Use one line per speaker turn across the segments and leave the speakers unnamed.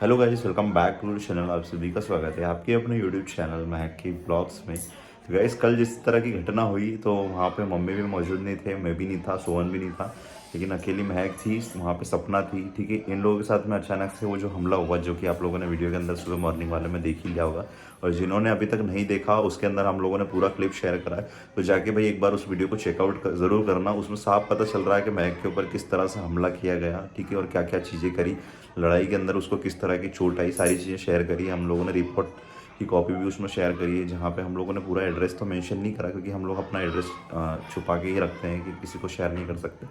Hello guys, welcome back to channel. आप सभी का स्वागत है आपके अपने यूट्यूब चैनल महक की ब्लॉग्स में। तो गाइस, कल जिस तरह की घटना हुई तो वहाँ पे मम्मी भी मौजूद नहीं थे, मैं भी नहीं था, सोहन भी नहीं था, लेकिन अकेली महक थी वहाँ पे, सपना थी। ठीक है, इन लोगों के साथ में अचानक से वो जो हमला हुआ, जो कि आप लोगों ने वीडियो के अंदर सुबह मॉर्निंग वाले में देख ही लिया होगा, और जिन्होंने अभी तक नहीं देखा उसके अंदर हम लोगों ने पूरा क्लिप शेयर करा है। तो जाके भाई एक बार उस वीडियो को चेकआउट ज़रूर करना। उसमें साफ पता चल रहा है कि महक के ऊपर किस तरह से हमला किया गया, ठीक है, और क्या क्या चीज़ें करी लड़ाई के अंदर, उसको किस तरह की चोट आई, सारी चीज़ें शेयर करी है। हम लोगों ने रिपोर्ट की कॉपी भी उसमें शेयर करी है, जहाँ पे हम लोगों ने पूरा एड्रेस तो मेंशन नहीं करा, क्योंकि हम लोग अपना एड्रेस छुपा के ही रखते हैं कि किसी को शेयर नहीं कर सकते।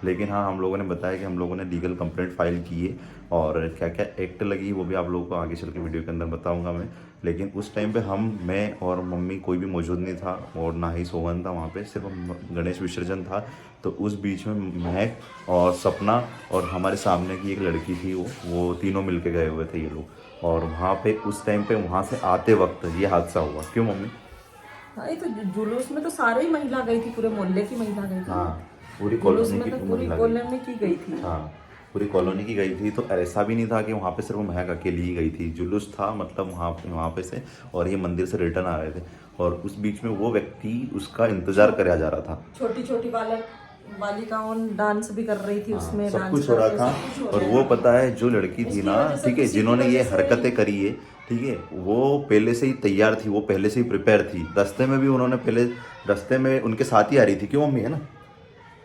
लेकिन हाँ, हम लोगों ने बताया कि हम लोगों ने लीगल कंप्लेंट फाइल की है, और क्या क्या एक्ट लगी वो भी आप लोगों को आगे चल के वीडियो के अंदर बताऊंगा मैं। लेकिन उस टाइम पे मैं और मम्मी कोई भी मौजूद नहीं था, और ना ही सोहन था वहाँ पे, सिर्फ गणेश विसर्जन था। तो उस बीच में महक और सपना और हमारे सामने की एक लड़की थी, वो तीनों मिलके गए हुए थे ये लोग। और वहाँ पे उस टाइम पे वहाँ से आते वक्त ये हादसा हुआ। क्यों मम्मी?
हाँ, ये तो जुलूस में तो सारी महिला गई थी, पूरे मोहल्ले की महिला गई थी।
हाँ, पूरी
जुलूस
कॉलोनी
में
की
तो पूरी
महिला गई।
कॉलोनी की गई थी।
हाँ, पूरी कॉलोनी की गई थी। तो ऐसा भी नहीं था कि वहाँ पे सिर्फ महक अकेली ही गई थी, जुलूस था, मतलब वहाँ पे से, और ये मंदिर से रिटर्न आ रहे थे, और उस बीच में वो व्यक्ति उसका इंतजार करा जा रहा था।
छोटी छोटी बालिकाओं डांस भी कर रही थी,
हाँ,
उसमें
सब
डांस
कुछ हो रहा
करके
था।
सब कुछ हो
और
रहा
वो
था।
पता है, जो लड़की थी
उसकी
ना,
वजह से
ठीक है,
किसी की
जिन्होंने ये
वजह से
हरकतें करी है, ठीक है, वो पहले से ही तैयार थी, वो पहले से ही प्रिपेयर थी। रास्ते में भी उन्होंने पहले, रास्ते में उनके साथ ही आ रही थी, क्यों मम्मी, है ना?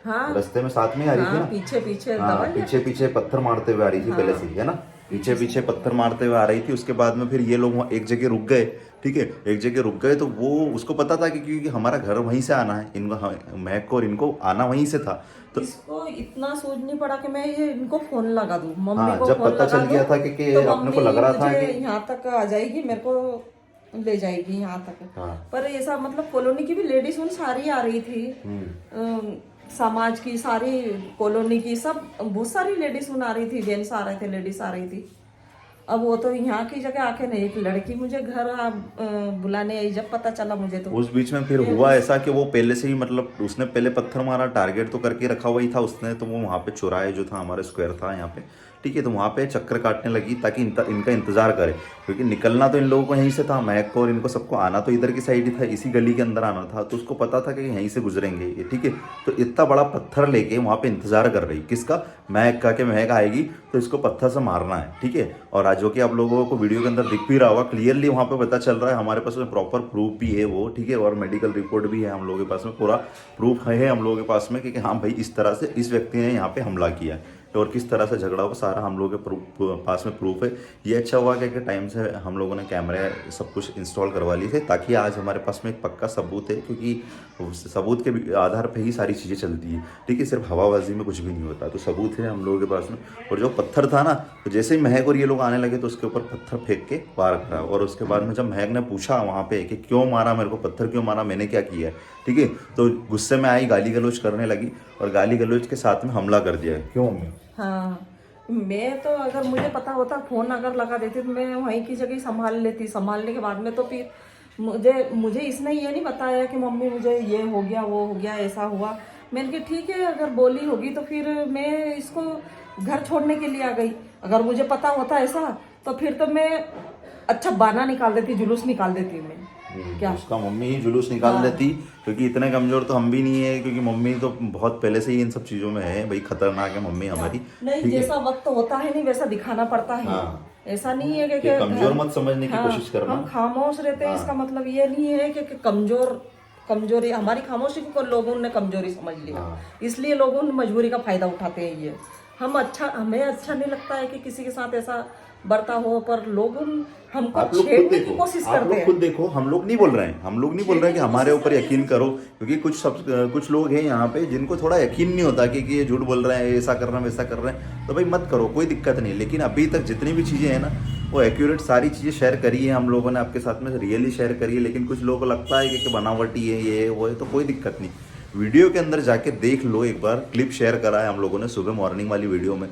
हाँ
रास्ते में साथ में ही आ रही थी
हाँ,
ना।
पीछे पीछे
हाँ,
दबा लिया
पीछे पीछे पत्थर मारते हुए आ रही थी पहले से
हाँ,
ही, है ना। पीछे
पीछे से।
पीछे पत्थर मारते हुए आ रही थी। उसके बाद में फिर ये लोग वहाँ एक जगह रुक गए, ठीक है, एक जगह रुक गए। तो वो, उसको पता था कि क्योंकि हमारा घर वहीं से आना है, इनको महक को और इनको आना वहीं से था। तो
इसको इतना सोच नहीं पड़ा कि मैं ये इनको फोन लगा दूं, मम्मी
हाँ,
को
जब
फोन
पता
लगा
चल
दूं,
गया था कि
तो
अपने को
मम्मी
लग रहा था
मुझे
कि,
यहाँ तक आ जाएगी, मेरे को ले जाएगी यहाँ तक।
हाँ,
पर ऐसा मतलब कॉलोनी की भी लेडीज उन सारी आ रही थी। समाज की सारी, कॉलोनी की सब, बहुत सारी लेडीज उन आ रही थी, जेंट्स आ रहे थे, लेडीज आ रही थी। अब वो तो यहाँ की जगह आके नहीं, एक लड़की मुझे घर बुलाने आई, जब पता चला मुझे तो
उस बीच में फिर
ये
हुआ ऐसा कि वो पहले से ही, मतलब उसने पहले पत्थर मारा, टारगेट तो करके रखा हुआ ही था उसने। तो वो वहाँ पे चौराहे जो था, हमारे स्क्वायर था यहाँ पे, ठीक है, तो वहाँ पे चक्कर काटने लगी ताकि इनका इंतजार करे, क्योंकि निकलना तो इन लोगों को यहीं से था, महक को और इनको सबको आना तो इधर की साइड ही था, इसी गली के अंदर आना था। तो उसको पता था कि यहीं से गुजरेंगे ये, ठीक है। तो इतना बड़ा पत्थर लेके वहाँ पे इंतजार कर रही, किसका? महक का, कि महक आएगी तो इसको पत्थर से मारना है, ठीक है। और आज जो कि आप लोगों को वीडियो के अंदर दिख भी रहा होगा क्लियरली, वहाँ पे पता चल रहा है, हमारे पास में प्रॉपर प्रूफ भी है वो, ठीक है, और मेडिकल रिपोर्ट भी है हम लोगों के पास में, पूरा प्रूफ है हम लोगों के पास में कि हाँ भाई, इस तरह से इस व्यक्ति ने यहाँ पे हमला किया है, और किस तरह से झगड़ा हुआ, सारा हम लोगों के पास में प्रूफ है। ये अच्छा हुआ कि टाइम से हम लोगों ने कैमरे सब कुछ इंस्टॉल करवा लिए थे, ताकि आज हमारे पास में एक पक्का सबूत है, क्योंकि उस सबूत के आधार पे ही सारी चीज़ें चलती है, ठीक है, सिर्फ हवाबाजी में कुछ भी नहीं होता। तो सबूत है हम लोगों के पास में। और जो पत्थर था ना, तो जैसे ही महक और ये लोग आने लगे तो उसके ऊपर पत्थर फेंक के वार करा। और उसके बाद में जब महक ने पूछा वहाँ पे कि क्यों मारा मेरे को, पत्थर क्यों मारा, मैंने क्या किया है, ठीक है, तो गुस्से में आई, गाली गलौज करने लगी, और गाली गलौज के साथ में हमला कर दिया। क्यों मम्मी?
हाँ, मैं तो अगर मुझे पता होता, फोन अगर लगा देती तो मैं वहीं की जगह संभाल लेती। संभालने के बाद में तो फिर मुझे इसने ये नहीं बताया कि मम्मी मुझे ये हो गया, वो हो गया, ऐसा हुआ। मैंने कहा ठीक है, अगर बोली होगी तो फिर मैं इसको घर छोड़ने के लिए आ गई। अगर मुझे पता होता ऐसा तो फिर तो मैं अच्छा बहाना निकाल देती, जुलूस निकाल देती मैं। क्या
उसका मम्मी ही जुलूस निकाल देती, क्योंकि इतने कमजोर तो हम भी नहीं है, क्योंकि मम्मी तो बहुत पहले से ही इन सब चीजों में है भाई, खतरनाक है मम्मी हमारी,
नहीं,
ठीक है।
जैसा वक्त होता है नहीं वैसा दिखाना पड़ता है।
हाँ,
ऐसा नहीं है कि
कमजोर मत समझने की
हाँ,
कोशिश करना।
हम खामोश रहते हैं, इसका मतलब ये नहीं है कि कमजोरी, हमारी खामोशी को लोगों ने कमजोरी समझ लिया, इसलिए लोगों ने मजबूरी का फायदा उठाते हैं ये। हमें अच्छा नहीं लगता है कि किसी के साथ ऐसा बर्ता हो, पर लोग हमको छेड़ने की कोशिश
आप
करते
लोग
हैं।
खुद देखो, हम लोग नहीं बोल रहे हैं, हम लोग नहीं बोल रहे हैं कि हमारे ऊपर यकीन करो, क्योंकि कुछ लोग हैं यहाँ पे जिनको थोड़ा यकीन नहीं होता कि ये झूठ बोल रहे हैं, ऐसा कर रहे हैं, वैसा कर रहे हैं, तो भाई मत करो, कोई दिक्कत नहीं। लेकिन अभी तक जितनी भी चीज़ें हैं ना, वो एक्यूरेट सारी चीज़ें शेयर करी है हम लोगों ने आपके साथ में, रियली शेयर करी है। लेकिन कुछ लोगों को लगता है कि बनावटी है, ये वो है, तो कोई दिक्कत नहीं। वीडियो के अंदर जाके देख लो एक बार, क्लिप शेयर करा है हम लोगों ने सुबह मॉर्निंग वाली वीडियो में,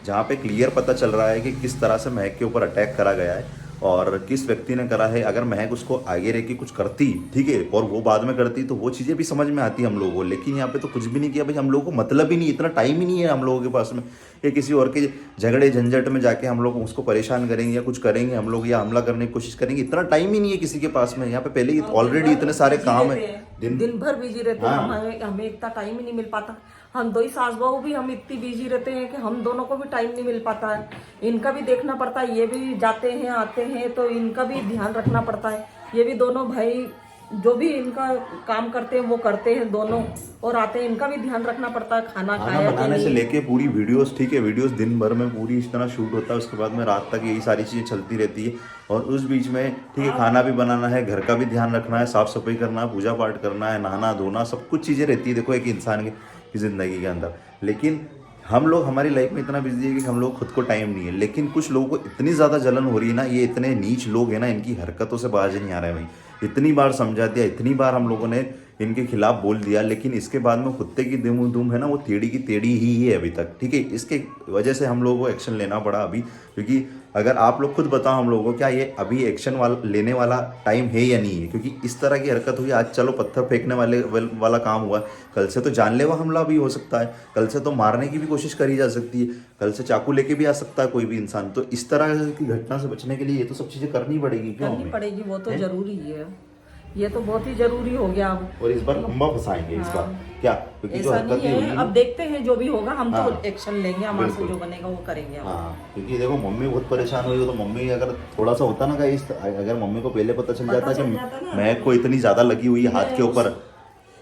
जहाँ पे क्लियर पता चल रहा है कि किस तरह से महक के ऊपर अटैक करा गया है। और किस व्यक्ति ने करा है। अगर महक उसको आगे रह के कुछ करती, ठीक है, और वो बाद में करती तो वो चीज़ें भी समझ में आती हम लोगों को। लेकिन यहाँ पे तो कुछ भी नहीं किया भाई, हम लोगों को मतलब ही नहीं, इतना टाइम ही नहीं है हम लोगों के पास में कि किसी और के झगड़े झंझट में जाके हम लोग उसको परेशान करेंगे या कुछ करेंगे हम लोग, या हमला करने की कोशिश करेंगे। इतना टाइम ही नहीं है किसी के पास में। यहाँ पे पहले ही ऑलरेडी इतने सारे काम है,
दिन भर बिजी रहते हैं। हमें इतना टाइम ही नहीं मिल पाता। हम दो ही सास बहू भी हम इतनी बिजी रहते हैं कि हम दोनों को भी टाइम नहीं मिल पाता है। इनका भी देखना पड़ता है, ये भी जाते हैं आते हैं तो इनका भी ध्यान रखना पड़ता है। ये भी दोनों भाई जो भी इनका काम करते हैं वो करते हैं दोनों, और आते हैं, इनका भी ध्यान रखना पड़ता है। खाना खाया
बनाने से लेके पूरी वीडियोस, ठीक है, वीडियोस दिन भर में पूरी इस तरह शूट होता है, उसके बाद में रात तक यही सारी चीज़ें चलती रहती है। और उस बीच में, ठीक है, खाना भी बनाना है, घर का भी ध्यान रखना है, साफ सफाई करना है, पूजा पाठ करना है, नहाना धोना, सब कुछ चीज़ें रहती है देखो एक इंसान की ज़िंदगी के अंदर। लेकिन हम लोग हमारी लाइफ में इतना बिजी है कि हम लोग खुद को टाइम नहीं है। लेकिन कुछ लोगों को इतनी ज़्यादा जलन हो रही है ना, ये इतने नीच लोग हैं ना, इनकी हरकतों से बाज नहीं आ रहा है भाई। इतनी बार समझा दिया, इतनी बार हम लोगों ने इनके खिलाफ बोल दिया, लेकिन इसके बाद में कुत्ते की दुम है ना, वो टेढ़ी की टेढ़ी ही है अभी तक, ठीक है। इसके वजह से हम लोगों को एक्शन लेना पड़ा अभी, क्योंकि अगर आप लोग खुद बताओ हम लोगों को, क्या ये अभी एक्शन लेने वाला टाइम है या नहीं है? क्योंकि इस तरह की हरकत हुई, आज चलो पत्थर फेंकने वाला काम हुआ, कल से तो जानलेवा हमला भी हो सकता है, कल से तो मारने की भी कोशिश करी जा सकती है, कल से चाकू लेके भी आ सकता है कोई भी इंसान। तो इस तरह की घटना से बचने के लिए ये तो सब चीजें करनी पड़ेगी, क्यों
करनी पड़ेगी, वो तो जरूरी है। ये तो बहुत ही जरूरी हो गया अब।
और इस बार लंबा फंसाएंगे इस बार, क्या? क्योंकि जो
ऐसा
हरकत
नहीं
हुई
है,
है,
अब देखते हैं जो भी होगा, हम तो
हाँ,
एक्शन लेंगे, हमारे से जो बनेगा वो करेंगे हम।
हाँ, क्योंकि देखो मम्मी बहुत परेशान हुई हो, तो मम्मी अगर थोड़ा सा होता ना गाइस, अगर मम्मी को पहले पता चल जाता कि मैं को इतनी ज्यादा लगी हुई है हाथ के ऊपर,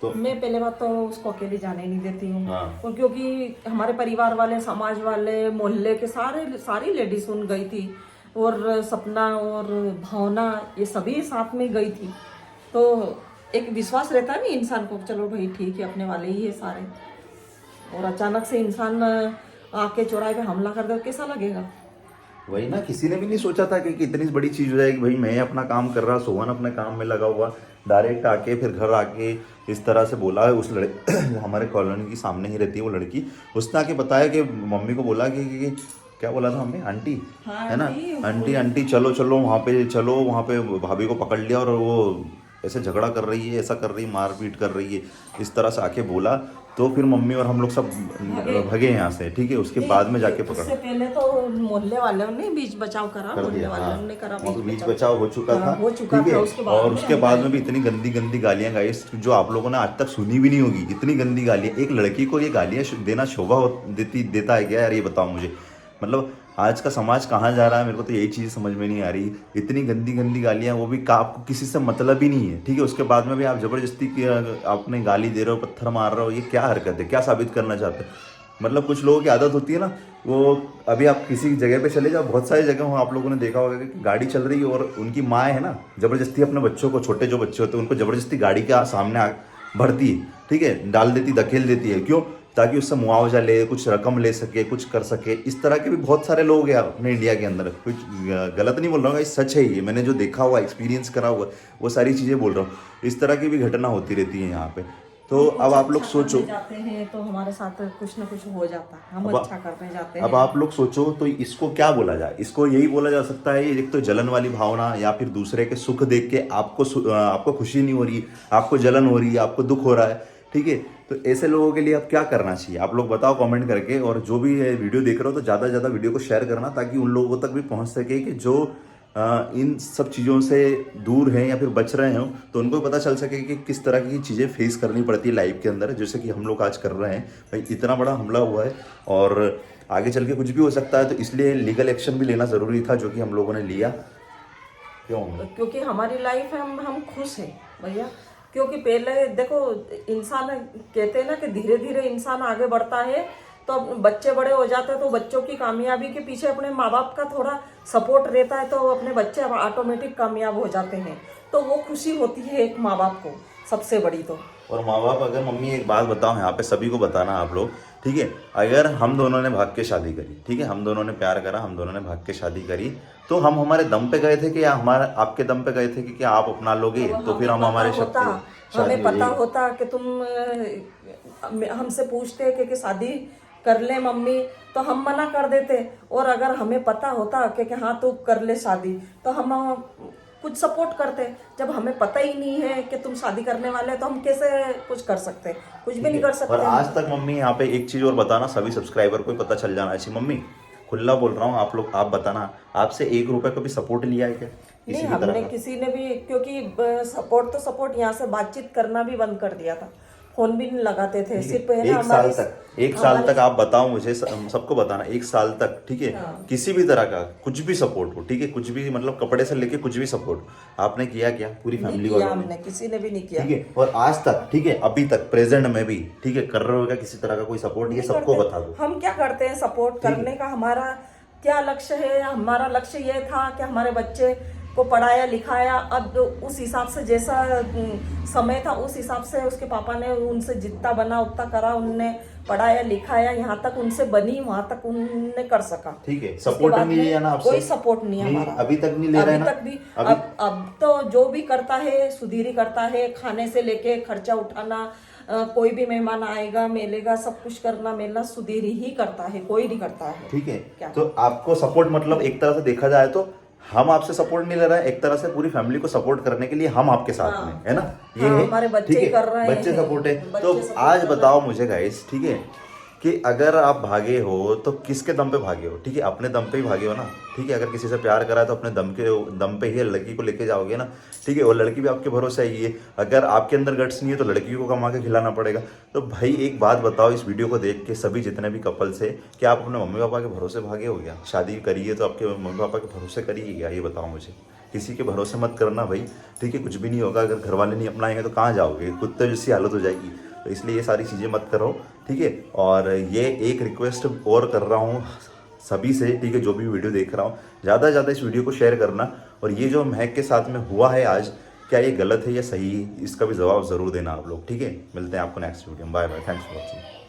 तो
मैं पहले बात तो उसको अकेले जाने नहीं देती हूँ।
हाँ।
और क्योंकि हमारे परिवार वाले, समाज वाले, मोहल्ले के सारी लेडीज उन गई थी, और सपना और भावना ये सभी साथ में गई थी। तो एक विश्वास रहता है ना इंसान को, चलो भाई ठीक है अपने वाले ही है सारे, और अचानक से इंसान आके चौराहे पे हमला कर दे, कैसा लगेगा?
वही ना, किसी ने भी नहीं सोचा था कि इतनी बड़ी चीज हो जाएगी। भाई मैं अपना काम कर रहा, सोहन अपने काम में लगा हुआ, डायरेक्ट आके फिर घर आके इस तरह से बोला। उस हमारे कॉलोनी की सामने ही रहती है वो लड़की, उसने आके बताया कि मम्मी को बोला कि क्या बोला था मम्मी, आंटी,
हाँ,
है ना, आंटी चलो चलो वहाँ पे, चलो वहाँ पे भाभी को पकड़ लिया और वो ऐसे झगड़ा कर रही है, ऐसा कर रही है, मारपीट कर रही है, इस तरह से आके बोला। तो फिर मम्मी और हम लोग सब भगे यहाँ से, ठीक है। उसके बाद में जाके पकड़ा।
उससे पहले तो मोहल्ले वालों ने बीच बचाव करा, मोहल्ले वालों ने करा,
बीच बचाव हो चुका था,
ठीक है।
और उसके बाद में भी इतनी गंदी गंदी गालियां गाइस, जो आप लोगों ने आज तक सुनी भी नहीं होगी। इतनी गंदी गालियां, एक लड़की को ये गालियां देना शोभा देता है क्या यार? ये बताओ मुझे, मतलब आज का समाज कहाँ जा रहा है? मेरे को तो यही चीज़ समझ में नहीं आ रही। इतनी गंदी गंदी गालियाँ, वो भी आपको किसी से मतलब ही नहीं है, ठीक है। उसके बाद में भी आप जबरदस्ती आपने गाली दे रहे हो, पत्थर मार रहे हो, ये क्या हरकत है? क्या साबित करना चाहते हो? मतलब कुछ लोगों की आदत होती है ना, वो अभी आप किसी जगह पे चले जाओ, बहुत सारी जगह हो, आप लोगों ने देखा होगा कि गाड़ी चल रही है और उनकी माँ है ना, जबरदस्ती अपने बच्चों को, छोटे जो बच्चे होते हैं उनको जबरदस्ती गाड़ी के सामने भरती है, ठीक है, डाल देती, धकेल देती है। क्यों? ताकि उससे मुआवजा ले, कुछ रकम ले सके, कुछ कर सके। इस तरह के भी बहुत सारे लोग हैं अपने इंडिया के अंदर। कुछ गलत नहीं बोल रहा हूँ, ये सच है, ये मैंने जो देखा हुआ, एक्सपीरियंस करा हुआ, वो सारी चीज़ें बोल रहा हूँ। इस तरह की भी घटना होती रहती है यहाँ पे। तो अब आप लोग सोचो,
जाते हैं तो हमारे साथ कुछ ना कुछ हो जाता है, हम अच्छा करने जाते हैं।
अब आप लोग सोचो तो इसको क्या बोला जाए? इसको यही बोला जा सकता है, एक तो जलन वाली भावना, या फिर दूसरे के सुख देख के आपको खुशी नहीं हो रही, आपको जलन हो रही है, आपको दुख हो रहा है, ठीक है। तो ऐसे लोगों के लिए अब क्या करना चाहिए? आप लोग बताओ कमेंट करके। और जो भी वीडियो देख रहे हो तो ज़्यादा से ज़्यादा वीडियो को शेयर करना, ताकि उन लोगों तक भी पहुंच सके कि जो इन सब चीज़ों से दूर हैं या फिर बच रहे हो, तो उनको पता चल सके कि किस तरह की चीज़ें फेस करनी पड़ती है लाइफ के अंदर, जैसे कि हम लोग आज कर रहे हैं। भाई इतना बड़ा हमला हुआ है और आगे चल के कुछ भी हो सकता है, तो इसलिए लीगल एक्शन भी लेना ज़रूरी था, जो कि हम लोगों ने लिया।
क्योंकि हमारी लाइफ है, हम खुश हैं भैया। क्योंकि पहले देखो, इंसान कहते हैं ना कि धीरे धीरे इंसान आगे बढ़ता है, तो बच्चे बड़े हो जाते हैं तो बच्चों की कामयाबी के पीछे अपने माँ बाप का थोड़ा सपोर्ट रहता है, तो अपने बच्चे ऑटोमेटिक कामयाब हो जाते हैं। तो वो खुशी होती है एक माँ बाप को सबसे बड़ी। तो
और माँ बाप, अगर मम्मी एक बात बताओ यहाँ पे, सभी को बताना आप लोग, ठीक है, अगर हम दोनों ने भाग के शादी करी, ठीक है, हम दोनों ने प्यार करा, हम दोनों ने भाग के शादी करी, तो हम हमारे दम पे गए थे कि या हमारे आपके दम पे गए थे कि क्या आप अपना लोगे? तो फिर हम हमारे
हमें पता होता कि तुम हमसे पूछते कि शादी कर ले मम्मी, तो हम मना कर देते। और अगर हमें पता होता कि हाँ तू कर ले शादी, तो हम कुछ सपोर्ट करते। जब हमें पता ही नहीं है कि तुम शादी करने वाले हैं, तो हम कैसे कुछ कर सकते? कुछ भी नहीं कर सकते।
और आज तक मम्मी यहाँ पे एक चीज और बताना, सभी सब्सक्राइबर को पता चल जाना चाहिए, मम्मी खुला बोल रहा हूँ, आप लोग आप बताना, आपसे 1 रुपए का भी सपोर्ट लिया है क्या
नहीं,
किसी भी तरह
हमने
का?
किसी ने भी, क्योंकि सपोर्ट यहाँ से बातचीत करना भी बंद कर दिया था, फोन भी नहीं लगाते थे, सिर्फ है ना
एक साल तक आप बताओ मुझे, सबको बताना, 1 साल तक, ठीक है,
हाँ।
किसी भी तरह का कुछ भी सपोर्ट हो, ठीक है, कुछ भी मतलब कपड़े से लेके कुछ भी सपोर्ट आपने किया क्या पूरी
नहीं
फैमिली
किया
वालों ने?
हमने, किसी ने भी नहीं किया।
ठीक है, और आज तक, ठीक है, अभी तक प्रेजेंट में भी, ठीक है, कर रहे हो क्या किसी तरह का कोई सपोर्ट? ये सबको बता दो।
हम क्या करते हैं सपोर्ट करने का? हमारा क्या लक्ष्य है? हमारा लक्ष्य ये था कि हमारे बच्चे को पढ़ाया लिखाया। अब उस हिसाब से जैसा समय था, उस हिसाब से उसके पापा ने उनसे जितना बना उतना करा, उनने पढ़ाया लिखाया, यहाँ तक उनसे बनी, वहां तक उनने कर सका।
ठीक है, सपोर्ट नहीं लिया ना आपसे?
कोई सपोर्ट नहीं हमारा
अभी तक नहीं ले रहे ना?
अभी तक भी। अब तो जो भी करता है सुधीर ही करता है, खाने से लेके खर्चा उठाना, कोई भी मेहमान आएगा मिलेगा, सब कुछ करना मिलना सुधीर ही करता है, कोई नहीं करता है।
ठीक है,
क्या?
तो आपको सपोर्ट मतलब एक तरह से देखा जाए तो हम आपसे सपोर्ट नहीं ले रहे हैं, एक तरह से पूरी फैमिली को सपोर्ट करने के लिए हम आपके साथ में है ना, ये
हाँ,
है,
हमारे बच्चे
ठीक
ही
है,
कर रहे हैं,
बच्चे सपोर्ट है।
बच्चे
तो
support
आज
कर रहे
बताओ मुझे गाइस, ठीक है, कि अगर आप भागे हो तो किसके दम पे भागे हो? ठीक है, अपने दम पे ही भागे हो ना, ठीक है, अगर किसी से प्यार करा है तो अपने दम पे ही लड़की को लेके जाओगे ना, ठीक है, और लड़की भी आपके भरोसे आई है। अगर आपके अंदर गट्स नहीं है तो लड़की को कमा के खिलाना पड़ेगा। तो भाई एक बात बताओ, इस वीडियो को देख के सभी जितने भी कपल्स है, क्या आप अपने मम्मी पापा के भरोसे भागे हो गया? शादी करी है तो आपके मम्मी पापा के भरोसे करी है क्या? ये बताओ मुझे। किसी के भरोसे मत करना भाई, ठीक है, कुछ भी नहीं होगा। अगर घर वाले नहीं अपनाएंगे तो कहाँ जाओगे? कुत्ते जैसी हालत हो जाएगी। तो इसलिए ये सारी चीज़ें मत करो, ठीक है। और ये एक रिक्वेस्ट और कर रहा हूँ सभी से, ठीक है, जो भी वीडियो देख रहा हूँ, ज़्यादा से ज़्यादा इस वीडियो को शेयर करना। और ये जो महक के साथ में हुआ है आज, क्या ये गलत है या सही है, इसका भी जवाब ज़रूर देना आप लोग, ठीक है। मिलते हैं आपको नेक्स्ट वीडियो में। Bye bye, thanks for watching.